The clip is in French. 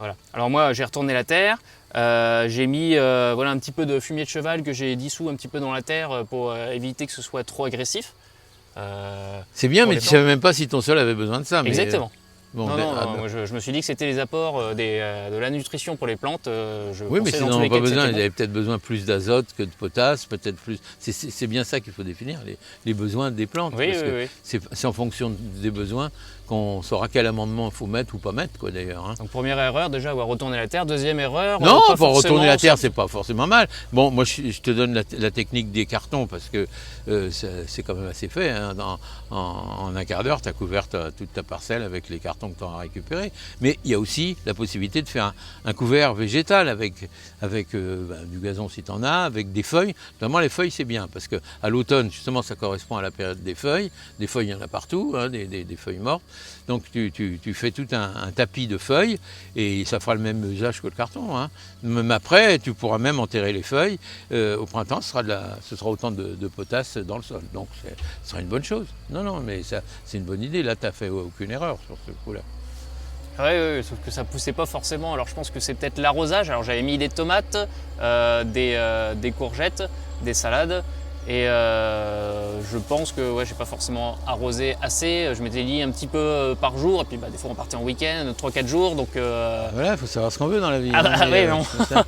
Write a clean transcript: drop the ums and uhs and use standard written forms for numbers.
Voilà. Alors moi j'ai retourné la terre, j'ai mis voilà, un petit peu de fumier de cheval que j'ai dissous un petit peu dans la terre pour éviter que ce soit trop agressif. C'est bien, mais tu ne plantes. savais même pas si ton sol avait besoin de ça. Exactement. Bon, Non, moi, je me suis dit que c'était les apports de la nutrition pour les plantes. oui, mais pensais s'ils dans n'en tous ont les pas cas que besoin, c'était ils bon. avaient peut-être besoin plus d'azote que de potasse, peut-être plus. C'est bien ça qu'il faut définir, les besoins des plantes. Oui, parce oui, que oui. c'est en fonction des besoins qu'on saura quel amendement il faut mettre ou pas mettre, quoi, d'ailleurs. Hein. Donc première erreur déjà, avoir retourné la terre. Deuxième erreur, Non, pas pour retourner la terre, forcément- c'est pas forcément mal. Bon, moi, je te donne la technique des cartons parce que c'est quand même assez fait. Hein. En un quart d'heure, tu as couvert toute ta parcelle avec les cartons que tu auras récupérés. Mais il y a aussi la possibilité de faire un couvert végétal avec du gazon si tu en as, avec des feuilles. Notamment, les feuilles, c'est bien parce qu'à l'automne, justement, ça correspond à la période des feuilles. Des feuilles, il y en a partout, hein, des feuilles mortes. Donc, tu fais tout un tapis de feuilles et ça fera le même usage que le carton. Hein. Même après, tu pourras même enterrer les feuilles. Au printemps, ce sera autant de potasse dans le sol. Donc, ce sera une bonne chose. Non, mais c'est une bonne idée. Là, tu n'as fait aucune erreur sur ce coup-là. Ouais, sauf que ça poussait pas forcément. Alors je pense que c'est peut-être l'arrosage. Alors j'avais mis des tomates, des courgettes, des salades. Et je pense que ouais, j'ai pas forcément arrosé assez. Je m'étais dit un petit peu par jour. Et puis des fois on partait en week-end, 3-4 jours. Donc Voilà, il faut savoir ce qu'on veut dans la vie. Ah hein, bah, mais, oui, non. c'est ça.